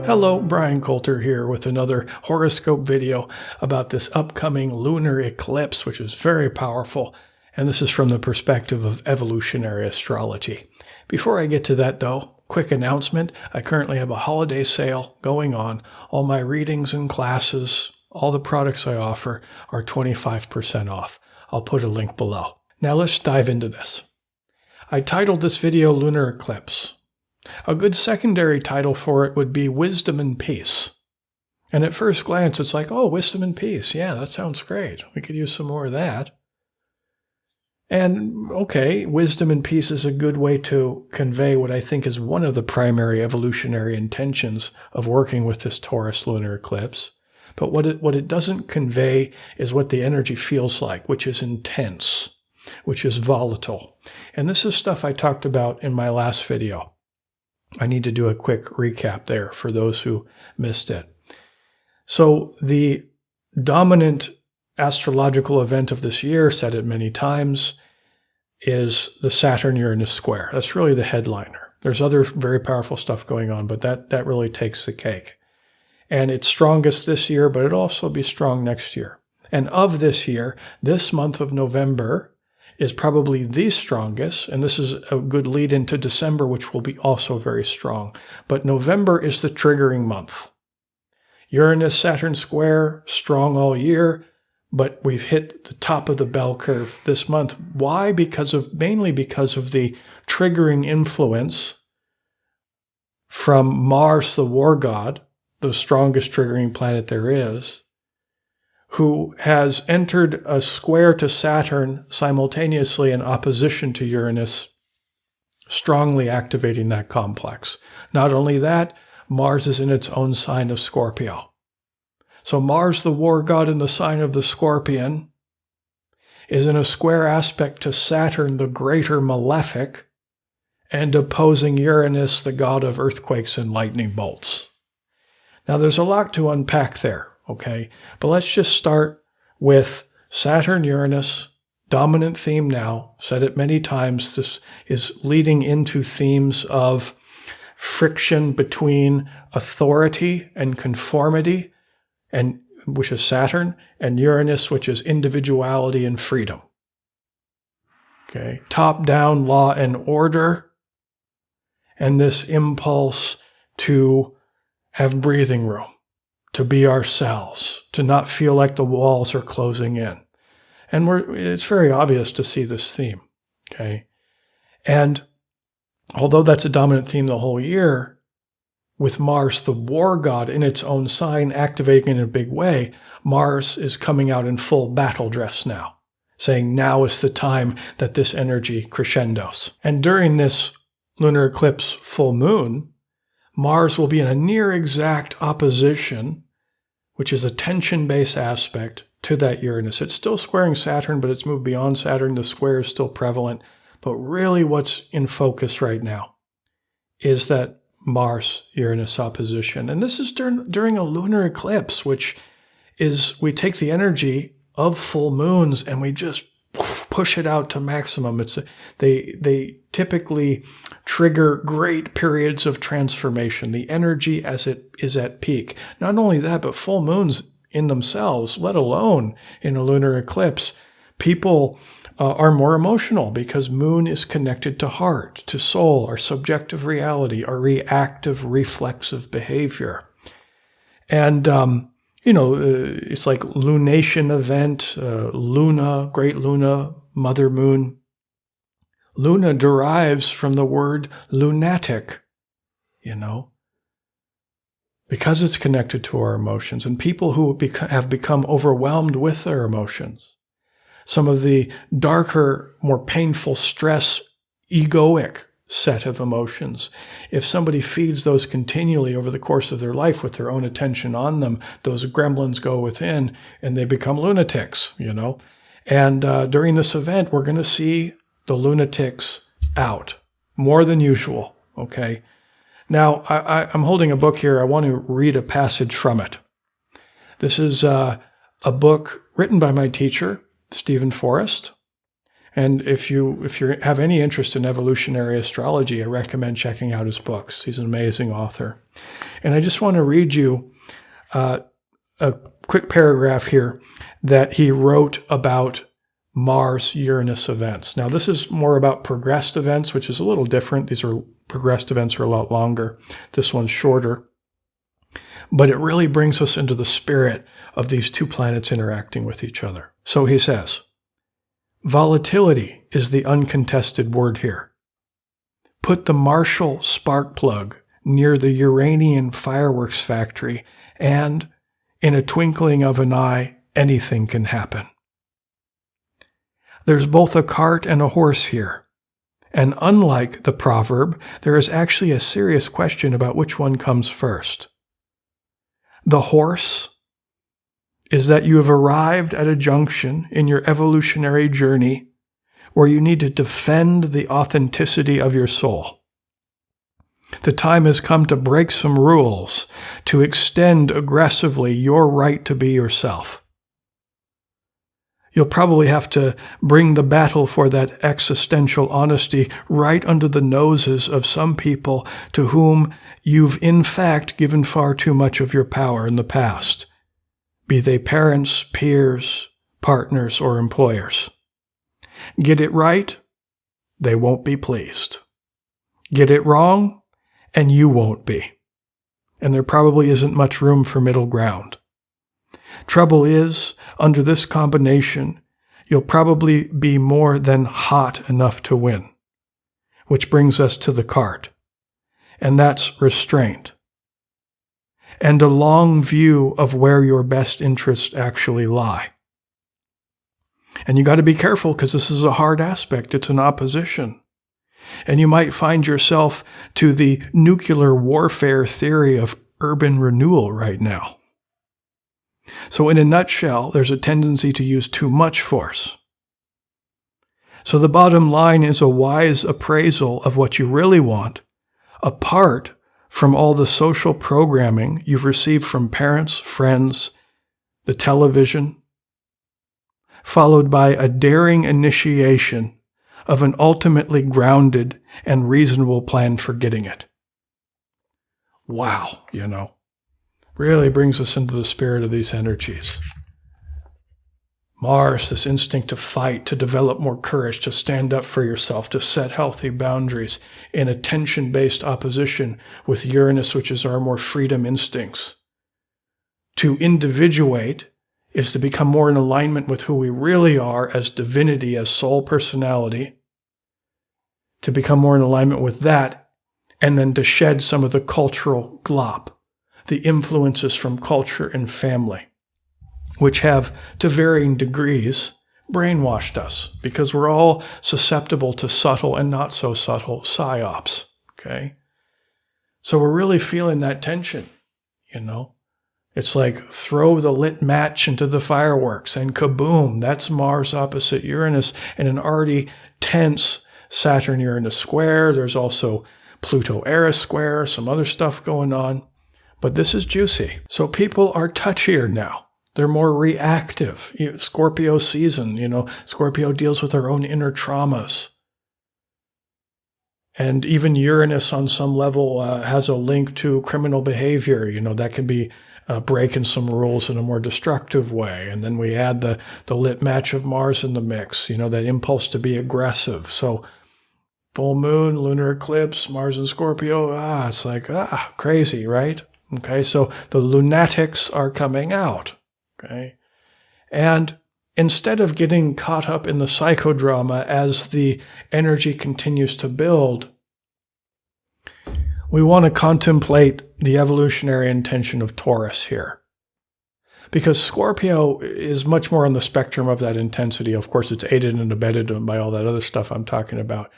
Hello, Bryan Colter here with another horoscope video about this upcoming lunar eclipse, which is very powerful, and this is from the perspective of evolutionary astrology. Before I get to that though, quick announcement, I currently have a holiday sale going on. All my readings and classes, all the products I offer are 25% off. I'll put a link below. Now let's dive into this. I titled this video Lunar Eclipse. A good secondary title for it would be Wisdom and Peace. And at first glance, it's like, oh, wisdom and peace. Yeah, that sounds great. We could use some more of that. And okay, wisdom and peace is a good way to convey what I think is one of the primary evolutionary intentions of working with this Taurus lunar eclipse. But what it doesn't convey is what the energy feels like, which is intense, which is volatile. And this is stuff I talked about in my last video. I need to do a quick recap there for those who missed it. So the dominant astrological event of this year, said it many times, is the Saturn-Uranus square. That's really the headliner. There's other very powerful stuff going on, but that really takes the cake. And it's strongest this year, but it'll also be strong next year. And of this year, this month of November is probably the strongest, and this is a good lead into December, which will be also very strong. But November is the triggering month. Uranus-Saturn square, strong all year, but we've hit the top of the bell curve this month. Why? Mainly because of the triggering influence from Mars, the war god, the strongest triggering planet there is, who has entered a square to Saturn simultaneously in opposition to Uranus, strongly activating that complex. Not only that, Mars is in its own sign of Scorpio. So Mars, the war god in the sign of the Scorpion, is in a square aspect to Saturn, the greater malefic, and opposing Uranus, the god of earthquakes and lightning bolts. Now there's a lot to unpack there. Okay, but let's just start with Saturn-Uranus, dominant theme now. Said it many times. This is leading into themes of friction between authority and conformity, and which is Saturn, and Uranus, which is individuality and freedom. Okay, top-down law and order, and this impulse to have breathing room, to be ourselves, to not feel like the walls are closing in. And it's very obvious to see this theme, okay? And although that's a dominant theme the whole year, with Mars, the war god, in its own sign, activating in a big way, Mars is coming out in full battle dress now, saying now is the time that this energy crescendos. And during this lunar eclipse full moon, Mars will be in a near exact opposition, which is a tension-based aspect to that Uranus. It's still squaring Saturn, but it's moved beyond Saturn. The square is still prevalent. But really what's in focus right now is that Mars-Uranus opposition. And this is during a lunar eclipse, which is we take the energy of full moons and we just push it out to maximum. They typically trigger great periods of transformation, the energy as it is at peak. Not only that, but full moons in themselves, let alone in a lunar eclipse, people are more emotional because moon is connected to heart, to soul, our subjective reality, our reactive, reflexive behavior. And it's like lunation event, Luna, great Luna, Mother Moon. Luna derives from the word lunatic, because it's connected to our emotions and people who have become overwhelmed with their emotions. Some of the darker, more painful stress, egoic set of emotions. If somebody feeds those continually over the course of their life with their own attention on them, those gremlins go within and they become lunatics, And during this event, we're going to see the lunatics out more than usual, okay? Now, I'm holding a book here. I want to read a passage from it. This is a book written by my teacher, Stephen Forrest. And if you have any interest in evolutionary astrology, I recommend checking out his books. He's an amazing author. And I just want to read you a quick paragraph here that he wrote about Mars-Uranus events. Now, this is more about progressed events, which is a little different. These are progressed events are a lot longer. This one's shorter. But it really brings us into the spirit of these two planets interacting with each other. So he says, volatility is the uncontested word here. Put the Marshall spark plug near the Uranian fireworks factory, and in a twinkling of an eye, anything can happen. There's both a cart and a horse here. And unlike the proverb, there is actually a serious question about which one comes first. The horse is that you have arrived at a junction in your evolutionary journey where you need to defend the authenticity of your soul. The time has come to break some rules, to extend aggressively your right to be yourself. You'll probably have to bring the battle for that existential honesty right under the noses of some people to whom you've in fact given far too much of your power in the past, be they parents, peers, partners, or employers. Get it right, they won't be pleased. Get it wrong, and you won't be. And there probably isn't much room for middle ground. Trouble is, under this combination, you'll probably be more than hot enough to win. Which brings us to the cart. And that's restraint. And a long view of where your best interests actually lie. And you got to be careful because this is a hard aspect. It's an opposition. And you might find yourself to the nuclear warfare theory of urban renewal right now. So in a nutshell, there's a tendency to use too much force. So the bottom line is a wise appraisal of what you really want, apart from all the social programming you've received from parents, friends, the television, followed by a daring initiation of an ultimately grounded and reasonable plan for getting it. Wow, really brings us into the spirit of these energies. Mars, this instinct to fight, to develop more courage, to stand up for yourself, to set healthy boundaries in a tension-based opposition with Uranus, which is our more freedom instincts. To individuate is to become more in alignment with who we really are as divinity, as soul personality, to become more in alignment with that, and then to shed some of the cultural glop, the influences from culture and family, which have, to varying degrees, brainwashed us, because we're all susceptible to subtle and not so subtle psyops, okay? So we're really feeling that tension, It's like throw the lit match into the fireworks and kaboom, that's Mars opposite Uranus in an already tense Saturn-Uranus square. There's also Pluto-Eris square, some other stuff going on. But this is juicy. So people are touchier now. They're more reactive. Scorpio season, Scorpio deals with our own inner traumas. And even Uranus on some level has a link to criminal behavior. That can be breaking some rules in a more destructive way. And then we add the lit match of Mars in the mix, that impulse to be aggressive. So full moon, lunar eclipse, Mars and Scorpio, it's like, crazy, right? Okay, so the lunatics are coming out, okay? And instead of getting caught up in the psychodrama as the energy continues to build, we want to contemplate the evolutionary intention of Taurus here. Because Scorpio is much more on the spectrum of that intensity. Of course, it's aided and abetted by all that other stuff I'm talking about.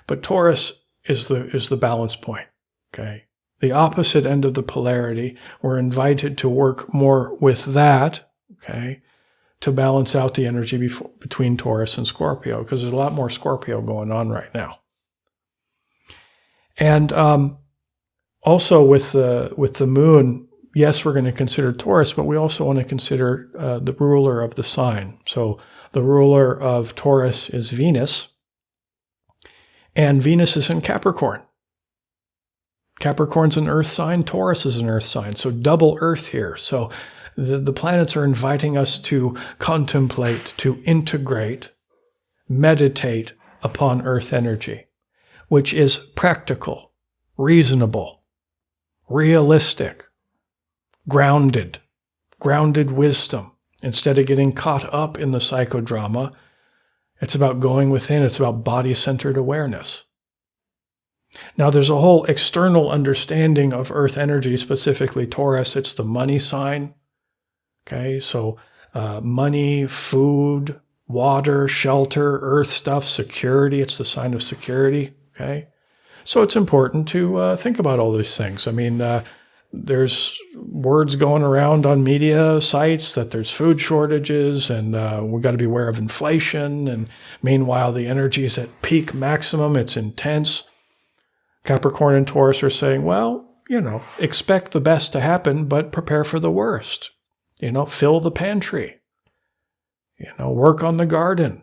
But Taurus is the balance point, okay? The opposite end of the polarity. We're invited to work more with that, okay, to balance out the energy between Taurus and Scorpio, because there's a lot more Scorpio going on right now. And also with the moon, yes, we're going to consider Taurus, but we also want to consider the ruler of the sign. So the ruler of Taurus is Venus, and Venus is in Capricorn. Capricorn's an earth sign, Taurus is an earth sign, so double earth here. So the planets are inviting us to contemplate, to integrate, meditate upon earth energy, which is practical, reasonable, realistic, grounded wisdom. Instead of getting caught up in the psychodrama, it's about going within. It's about body-centered awareness. Now, there's a whole external understanding of earth energy, specifically Taurus. It's the money sign. Okay, so money, food, water, shelter, earth stuff, security. It's the sign of security. Okay, so it's important to think about all these things. I mean, there's words going around on media sites that there's food shortages and we've got to be aware of inflation. And meanwhile, the energy is at peak maximum. It's intense. Capricorn and Taurus are saying, well, expect the best to happen, but prepare for the worst. Fill the pantry. Work on the garden.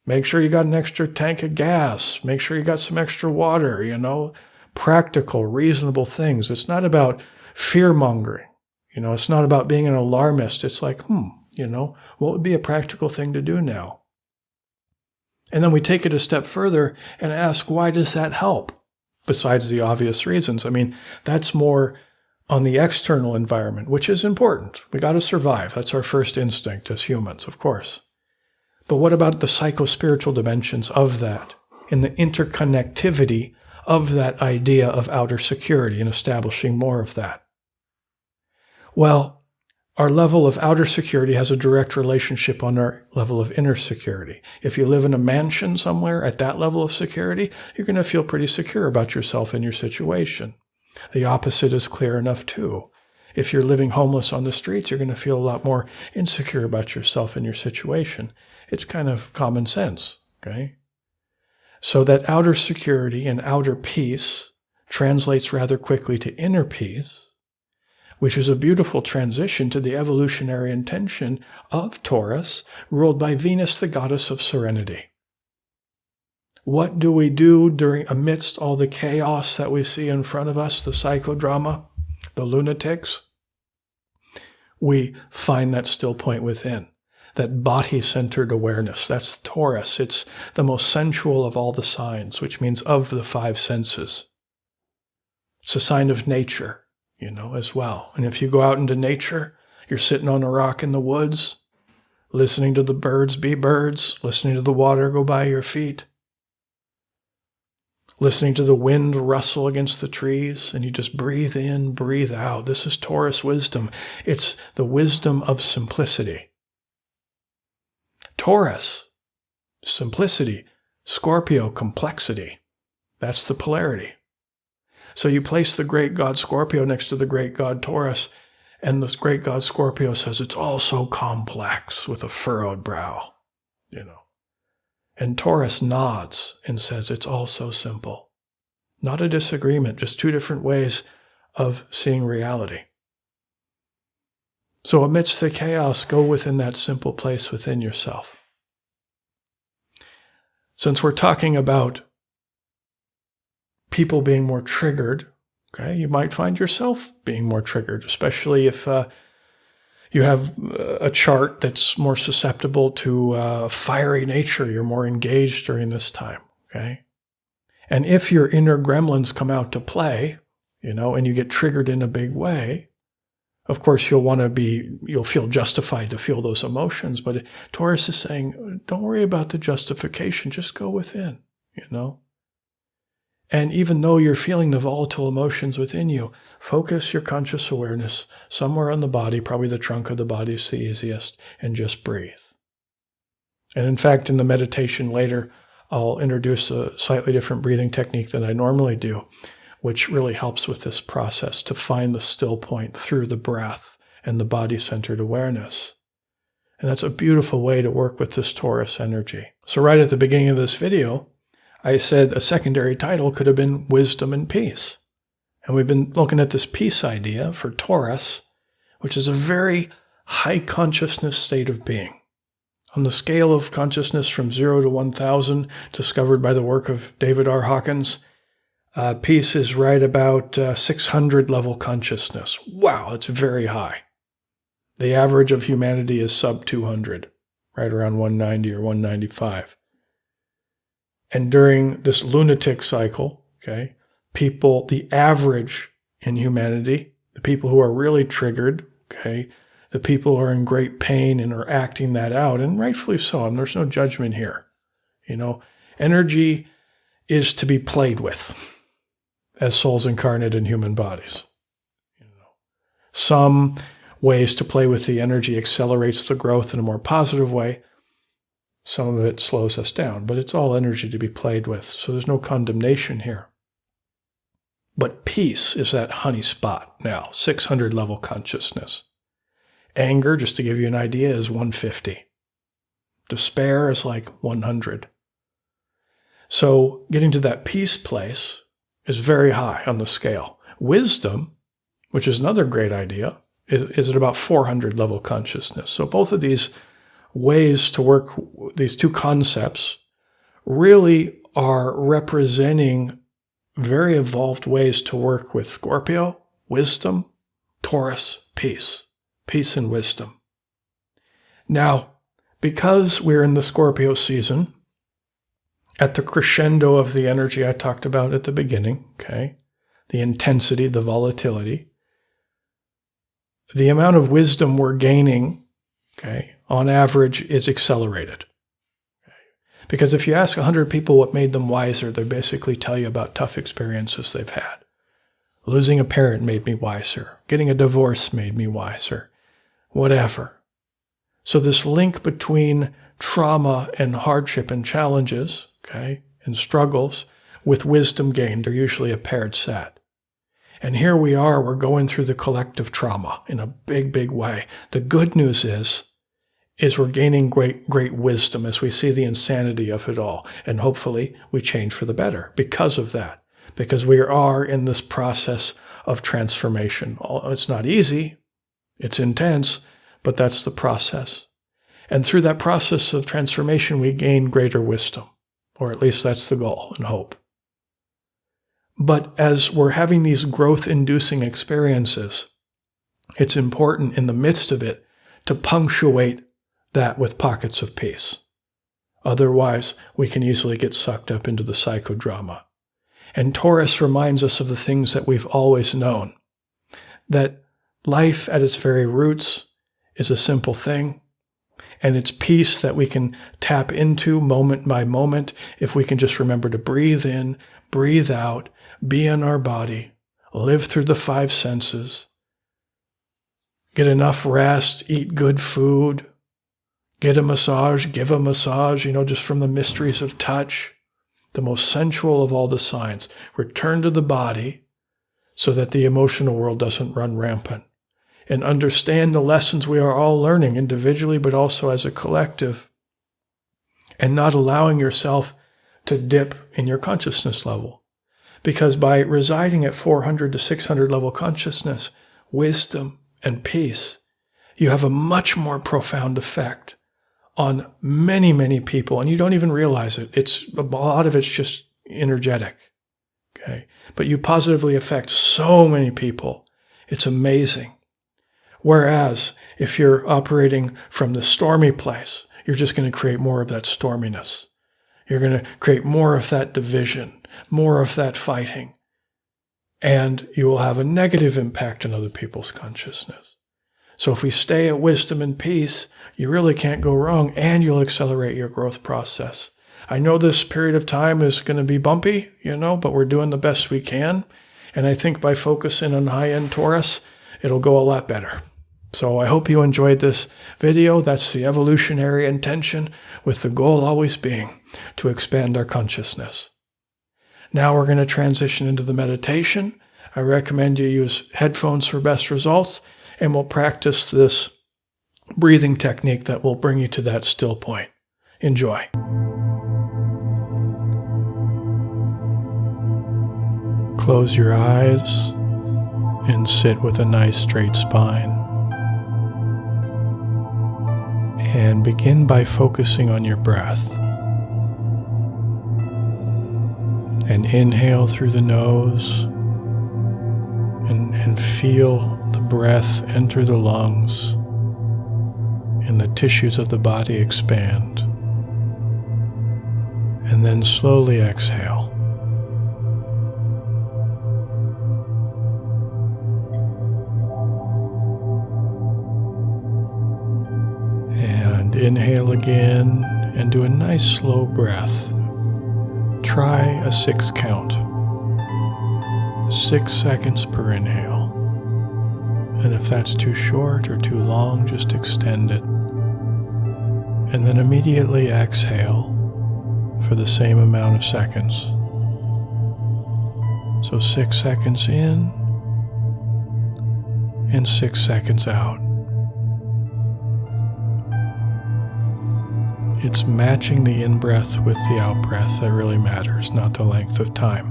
Make sure you got an extra tank of gas. Make sure you got some extra water, practical, reasonable things. It's not about fear-mongering. It's not about being an alarmist. It's like, what would be a practical thing to do now? And then we take it a step further and ask, why does that help? Besides the obvious reasons. I mean, that's more on the external environment, which is important. We got to survive. That's our first instinct as humans, of course. But what about the psycho-spiritual dimensions of that and the interconnectivity of that idea of outer security and establishing more of that? Well, our level of outer security has a direct relationship on our level of inner security. If you live in a mansion somewhere at that level of security, you're going to feel pretty secure about yourself and your situation. The opposite is clear enough too. If you're living homeless on the streets, you're going to feel a lot more insecure about yourself and your situation. It's kind of common sense, okay? So that outer security and outer peace translates rather quickly to inner peace, which is a beautiful transition to the evolutionary intention of Taurus, ruled by Venus, the goddess of serenity. What do we do amidst all the chaos that we see in front of us, the psychodrama, the lunatics? We find that still point within, that body-centered awareness. That's Taurus. It's the most sensual of all the signs, which means of the five senses. It's a sign of nature, as well. And if you go out into nature, you're sitting on a rock in the woods, listening to the birds be birds, listening to the water go by your feet, listening to the wind rustle against the trees, and you just breathe in, breathe out. This is Taurus wisdom. It's the wisdom of simplicity. Taurus, simplicity. Scorpio, complexity. That's the polarity. So you place the great god Scorpio next to the great god Taurus, and this great god Scorpio says it's all so complex with a furrowed brow, And Taurus nods and says it's all so simple. Not a disagreement, just two different ways of seeing reality. So amidst the chaos, go within that simple place within yourself. Since we're talking about people being more triggered, okay, you might find yourself being more triggered, especially if you have a chart that's more susceptible to fiery nature. You're more engaged during this time, okay? And if your inner gremlins come out to play, and you get triggered in a big way, of course you'll feel justified to feel those emotions. But Taurus is saying, don't worry about the justification, just go within, And even though you're feeling the volatile emotions within you, focus your conscious awareness somewhere on the body, probably the trunk of the body is the easiest, and just breathe. And in fact, in the meditation later, I'll introduce a slightly different breathing technique than I normally do, which really helps with this process to find the still point through the breath and the body-centered awareness. And that's a beautiful way to work with this Taurus energy. So right at the beginning of this video, I said a secondary title could have been Wisdom and Peace. And we've been looking at this peace idea for Taurus, which is a very high consciousness state of being. On the scale of consciousness from 0 to 1,000, discovered by the work of David R. Hawkins, Peace is right about 600 level consciousness. Wow, it's very high. The average of humanity is sub 200, right around 190 or 195. And during this lunatic cycle, okay, people, the average in humanity, the people who are really triggered, okay, the people who are in great pain and are acting that out, and rightfully so, and there's no judgment here. Energy is to be played with as souls incarnate in human bodies. Some ways to play with the energy accelerates the growth in a more positive way. Some of it slows us down, but it's all energy to be played with, so there's no condemnation here. But peace is that honey spot now, 600 level consciousness. Anger, just to give you an idea, is 150. Despair is like 100. So getting to that peace place is very high on the scale. Wisdom, which is another great idea, is at about 400 level consciousness. So both of these ways to work, these two concepts, really are representing very evolved ways to work with Scorpio, wisdom, Taurus, peace and wisdom. Now, because we're in the Scorpio season, at the crescendo of the energy I talked about at the beginning, okay, the intensity, the volatility, the amount of wisdom we're gaining, okay, on average is accelerated. Okay? Because if you ask 100 people what made them wiser, they basically tell you about tough experiences they've had. Losing a parent made me wiser. Getting a divorce made me wiser. Whatever. So this link between trauma and hardship and challenges, okay, and struggles with wisdom gained are usually a paired set. And here we are, we're going through the collective trauma in a big, big way. The good news is we're gaining great wisdom as we see the insanity of it all. And hopefully we change for the better because of that. Because we are in this process of transformation. It's not easy, it's intense, but that's the process. And through that process of transformation, we gain greater wisdom. Or at least that's the goal and hope. But as we're having these growth-inducing experiences, it's important in the midst of it to punctuate that with pockets of peace. Otherwise, we can easily get sucked up into the psychodrama. And Taurus reminds us of the things that we've always known, that life at its very roots is a simple thing, and it's peace that we can tap into moment by moment if we can just remember to breathe in, breathe out, be in our body, live through the five senses, get enough rest, eat good food, get a massage, give a massage, just from the mysteries of touch, the most sensual of all the signs. Return to the body so that the emotional world doesn't run rampant. And understand the lessons we are all learning individually, but also as a collective. And not allowing yourself to dip in your consciousness level. Because by residing at 400 to 600 level consciousness, wisdom and peace, you have a much more profound effect on many, many people. And you don't even realize it. A lot of it's just energetic. Okay? But you positively affect so many people. It's amazing. Whereas if you're operating from the stormy place, you're just going to create more of that storminess. You're going to create more of that division, more of that fighting. And you will have a negative impact on other people's consciousness. So if we stay at wisdom and peace, you really can't go wrong, and you'll accelerate your growth process. I know this period of time is going to be bumpy, but we're doing the best we can. And I think by focusing on high-end Taurus, it'll go a lot better. So I hope you enjoyed this video. That's the evolutionary intention, with the goal always being to expand our consciousness. Now we're going to transition into the meditation. I recommend you use headphones for best results, and we'll practice this breathing technique that will bring you to that still point. Enjoy. Close your eyes and sit with a nice straight spine. And begin by focusing on your breath. And inhale through the nose and feel the breath enter the lungs and the tissues of the body expand. And then slowly exhale. And inhale again and do a nice slow breath. Try a 6 count. 6 seconds per inhale. And if that's too short or too long, just extend it. And then immediately exhale for the same amount of seconds. So 6 seconds in and 6 seconds out. It's matching the in-breath with the out-breath that really matters, not the length of time.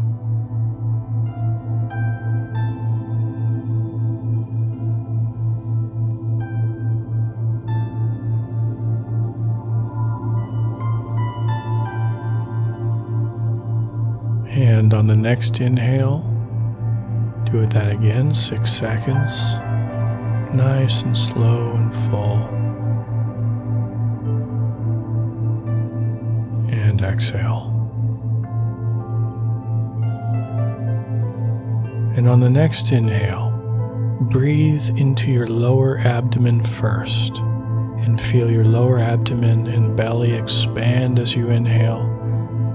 And on the next inhale, do that again, 6 seconds, nice and slow and full. And exhale. And on the next inhale, breathe into your lower abdomen first and feel your lower abdomen and belly expand as you inhale,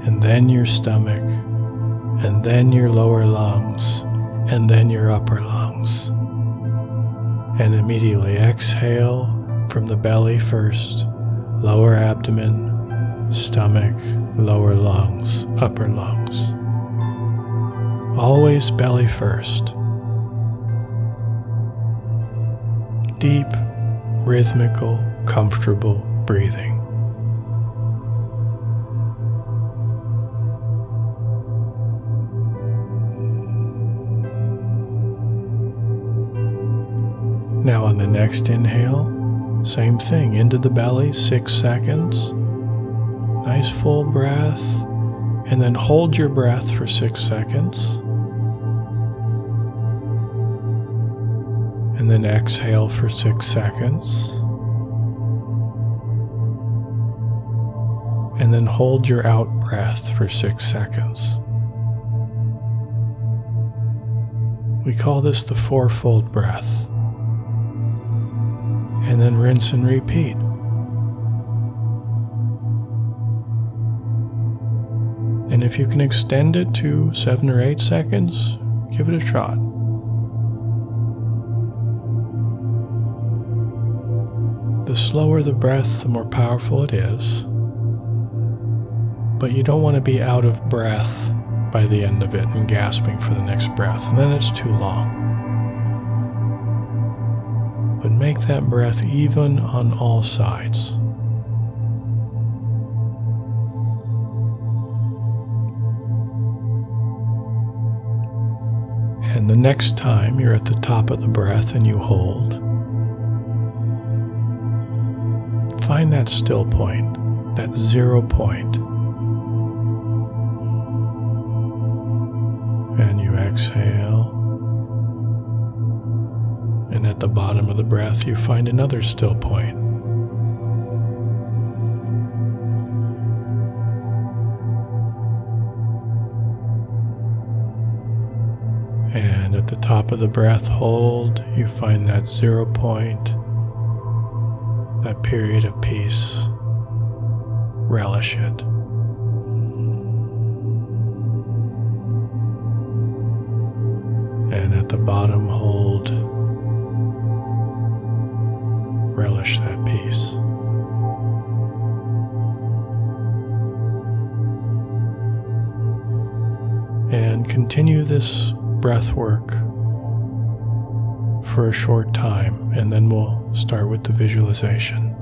and then your stomach, and then your lower lungs, and then your upper lungs. And immediately exhale from the belly first, lower abdomen, stomach, lower lungs, upper lungs. Always belly first. Deep, rhythmical, comfortable breathing. Now on the next inhale, same thing, into the belly, 6 seconds. Nice full breath, and then hold your breath for 6 seconds. And then exhale for 6 seconds. And then hold your out breath for 6 seconds. We call this the fourfold breath. And then rinse and repeat. And if you can extend it to 7 or 8 seconds, give it a shot. The slower the breath, the more powerful it is. But you don't want to be out of breath by the end of it and gasping for the next breath, and then it's too long. But make that breath even on all sides. And the next time you're at the top of the breath and you hold, find that still point, that 0 point. And you exhale. And at the bottom of the breath, you find another still point. And at the top of the breath, hold, you find that 0 point, that period of peace. Relish it. And at the bottom, hold. Relish that peace. And continue this breath work for a short time, and then we'll start with the visualization.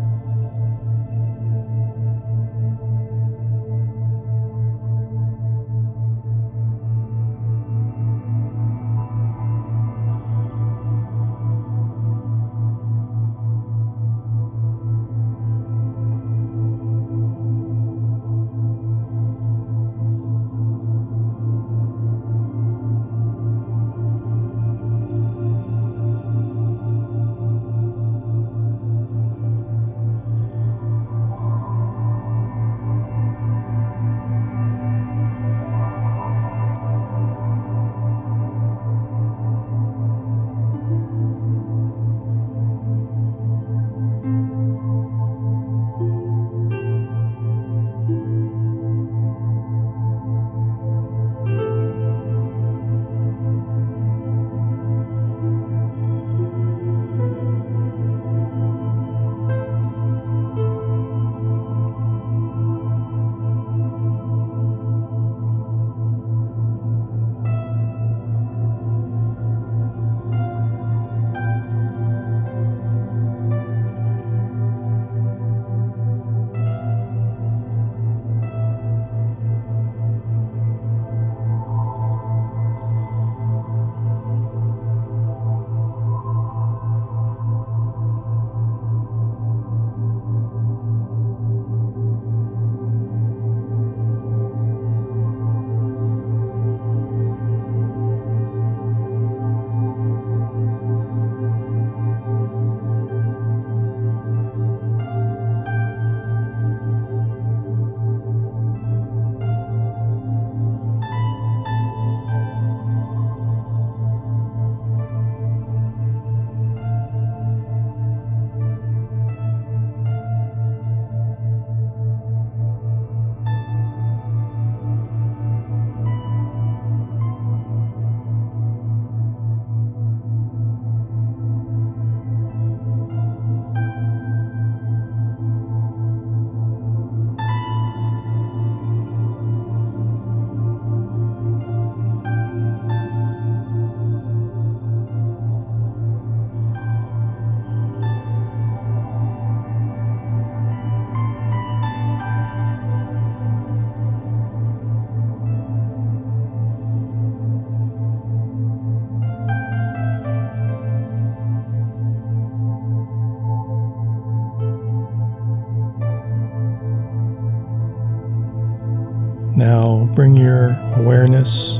bring your awareness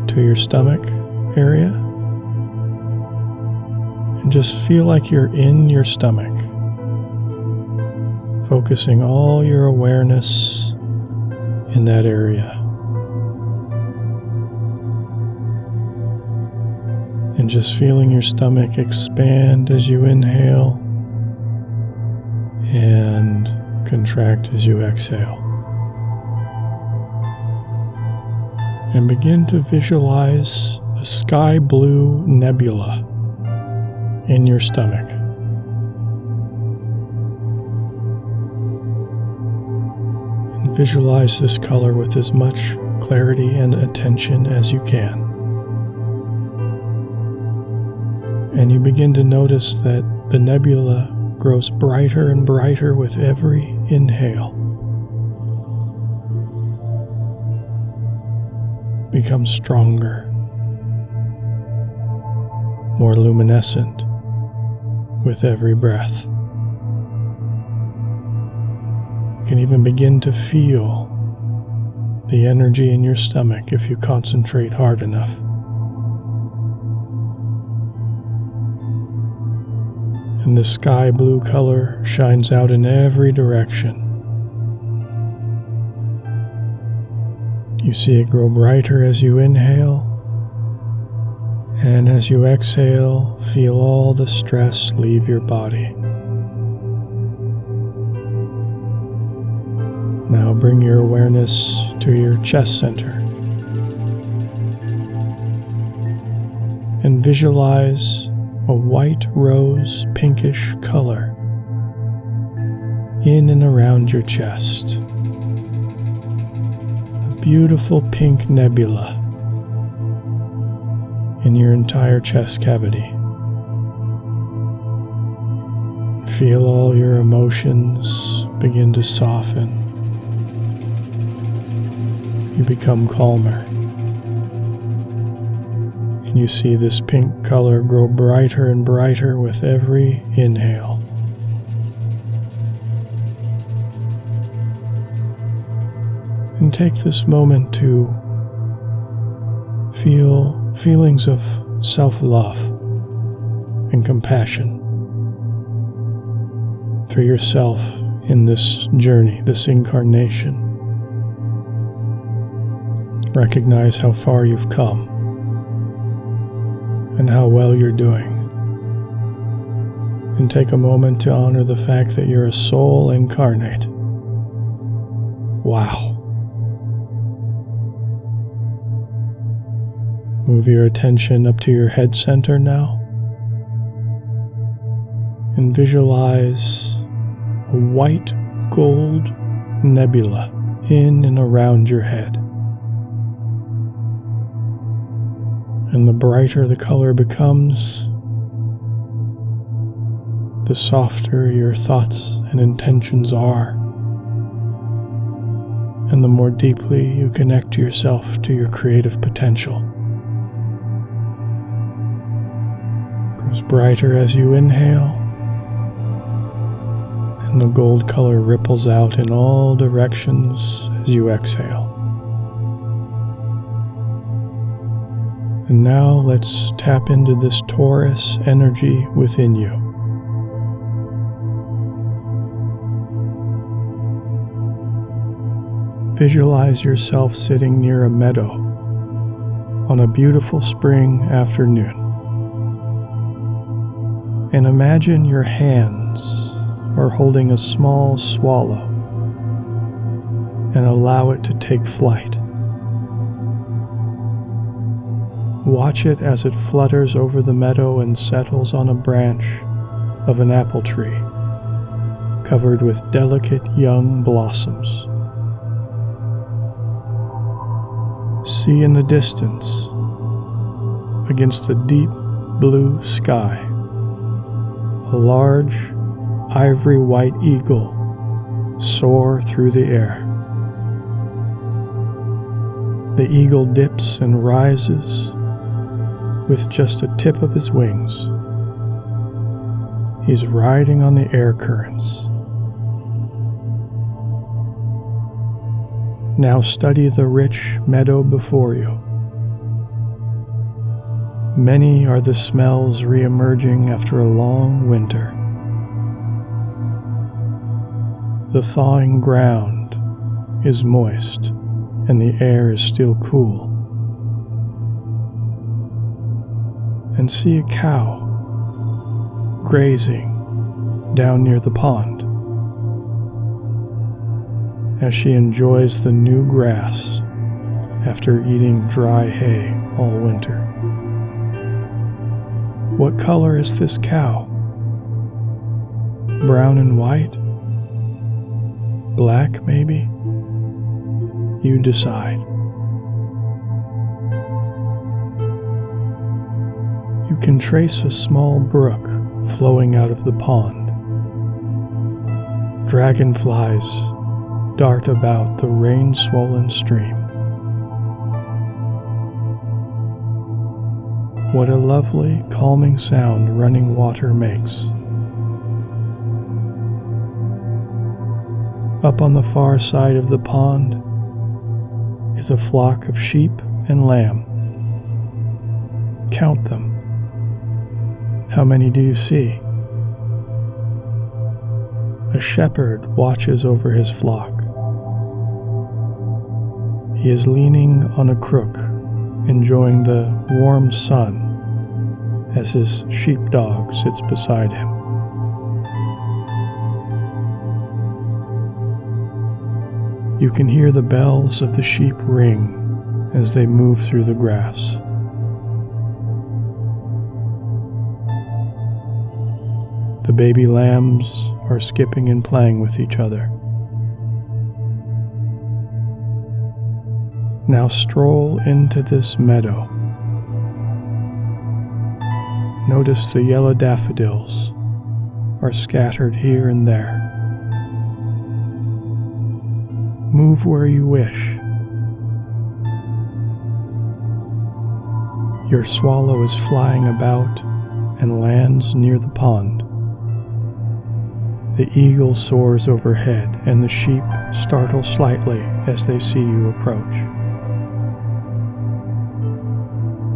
to your stomach area and just feel like you're in your stomach, focusing all your awareness in that area. And just feeling your stomach expand as you inhale and contract as you exhale. And begin to visualize a sky blue nebula in your stomach. And visualize this color with as much clarity and attention as you can. And you begin to notice that the nebula grows brighter and brighter with every inhale. Becomes stronger, more luminescent with every breath. You can even begin to feel the energy in your stomach if you concentrate hard enough. And the sky blue color shines out in every direction. You see it grow brighter as you inhale, and as you exhale, feel all the stress leave your body. Now bring your awareness to your chest center and visualize a white rose pinkish color in and around your chest. A beautiful pink nebula in your entire chest cavity. Feel all your emotions begin to soften. You become calmer. And you see this pink color grow brighter and brighter with every inhale. And take this moment to feel feelings of self-love and compassion for yourself in this journey, this incarnation. Recognize how far you've come and how well you're doing. And take a moment to honor the fact that you're a soul incarnate. Wow. Move your attention up to your head center now and visualize a white gold nebula in and around your head. And the brighter the color becomes, the softer your thoughts and intentions are, and the more deeply you connect yourself to your creative potential. Grows brighter as you inhale, and the gold color ripples out in all directions as you exhale. And now let's tap into this Taurus energy within you. Visualize yourself sitting near a meadow on a beautiful spring afternoon. And imagine your hands are holding a small swallow and allow it to take flight. Watch it as it flutters over the meadow and settles on a branch of an apple tree covered with delicate young blossoms. See in the distance, against the deep blue sky, a large ivory white eagle soar through the air. The eagle dips and rises with just a tip of his wings. He's riding on the air currents. Now study the rich meadow before you. Many are the smells re-emerging after a long winter. The thawing ground is moist and the air is still cool. And see a cow grazing down near the pond as she enjoys the new grass after eating dry hay all winter. What color is this cow? Brown and white? Black, maybe? You decide. You can trace a small brook flowing out of the pond. Dragonflies dart about the rain-swollen stream. What a lovely, calming sound running water makes. Up on the far side of the pond is a flock of sheep and lamb. Count them. How many do you see? A shepherd watches over his flock. He is leaning on a crook, enjoying the warm sun as his sheepdog sits beside him. You can hear the bells of the sheep ring as they move through the grass. The baby lambs are skipping and playing with each other. Now stroll into this meadow. Notice the yellow daffodils are scattered here and there. Move where you wish. Your swallow is flying about and lands near the pond. The eagle soars overhead, and the sheep startle slightly as they see you approach.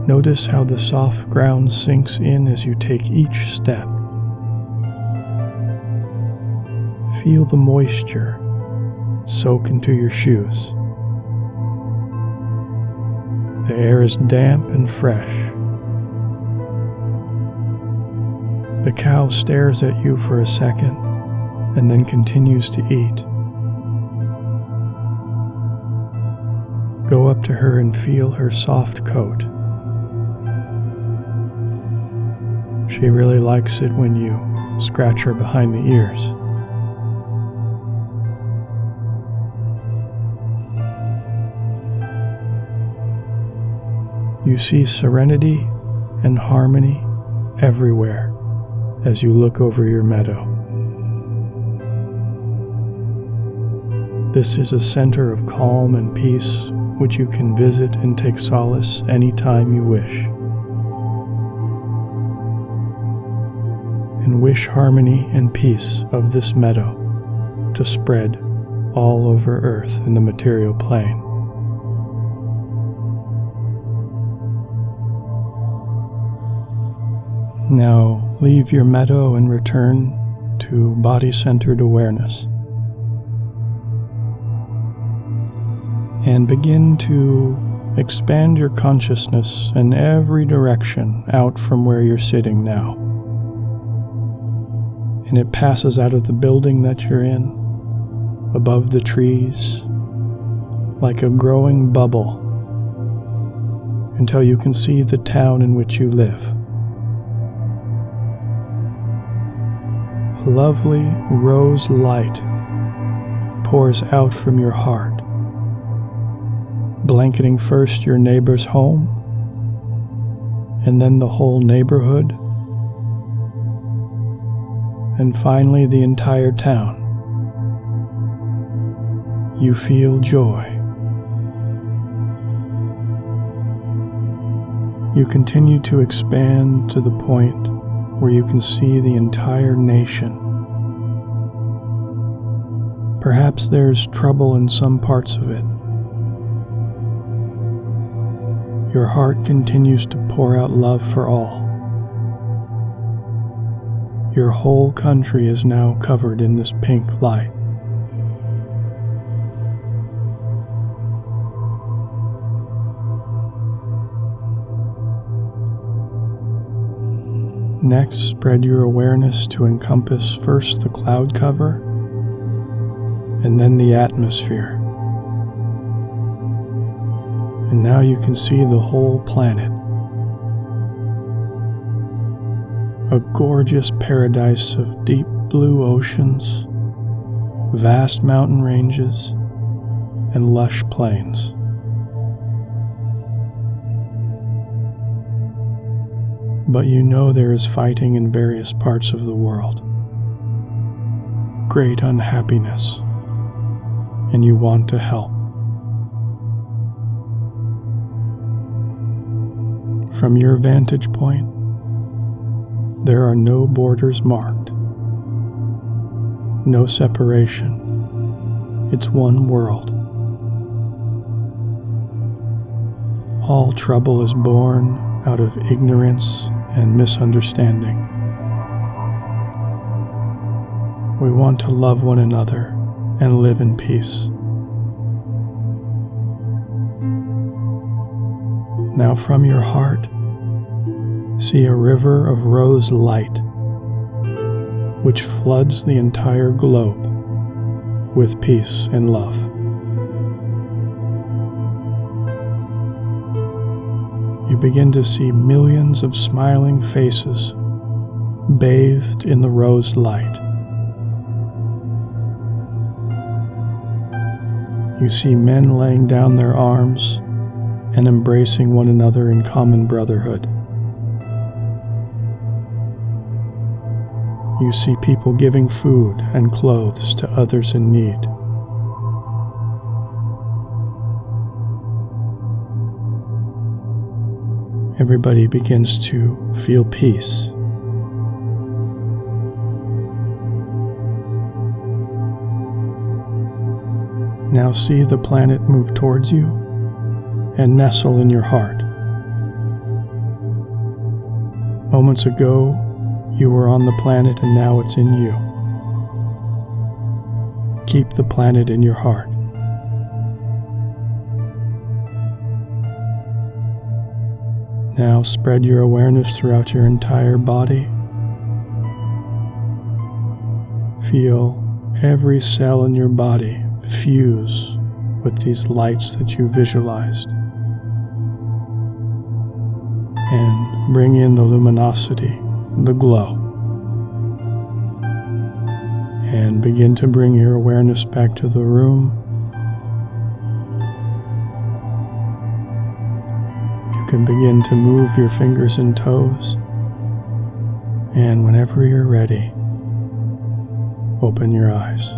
Notice how the soft ground sinks in as you take each step. Feel the moisture soak into your shoes. The air is damp and fresh. The cow stares at you for a second and then continues to eat. Go up to her and feel her soft coat. She really likes it when you scratch her behind the ears. You see serenity and harmony everywhere as you look over your meadow. This is a center of calm and peace which you can visit and take solace anytime you wish. And wish harmony and peace of this meadow to spread all over Earth in the material plane. Now leave your meadow and return to body-centered awareness. And begin to expand your consciousness in every direction out from where you're sitting now. And it passes out of the building that you're in, above the trees, like a growing bubble, until you can see the town in which you live. A lovely rose light pours out from your heart, blanketing first your neighbor's home, and then the whole neighborhood, and finally the entire town. You feel joy. You continue to expand to the point where you can see the entire nation. Perhaps there's trouble in some parts of it, Your heart continues to pour out love for all. Your whole country is now covered in this pink light. Next, spread your awareness to encompass first the cloud cover and then the atmosphere. And now you can see the whole planet. A gorgeous paradise of deep blue oceans, vast mountain ranges, and lush plains. But you know there is fighting in various parts of the world. Great unhappiness, and you want to help. From your vantage point, there are no borders marked, no separation. It's one world. All trouble is born out of ignorance and misunderstanding. We want to love one another and live in peace. Now from your heart, see a river of rose light, which floods the entire globe with peace and love. You begin to see millions of smiling faces bathed in the rose light. You see men laying down their arms and embracing one another in common brotherhood. You see people giving food and clothes to others in need. Everybody begins to feel peace. Now see the planet move towards you and nestle in your heart. Moments ago, you were on the planet and now it's in you. Keep the planet in your heart. Now spread your awareness throughout your entire body. Feel every cell in your body fuse with these lights that you visualized. And bring in the luminosity, the glow. And begin to bring your awareness back to the room. You can begin to move your fingers and toes. And whenever you're ready, open your eyes.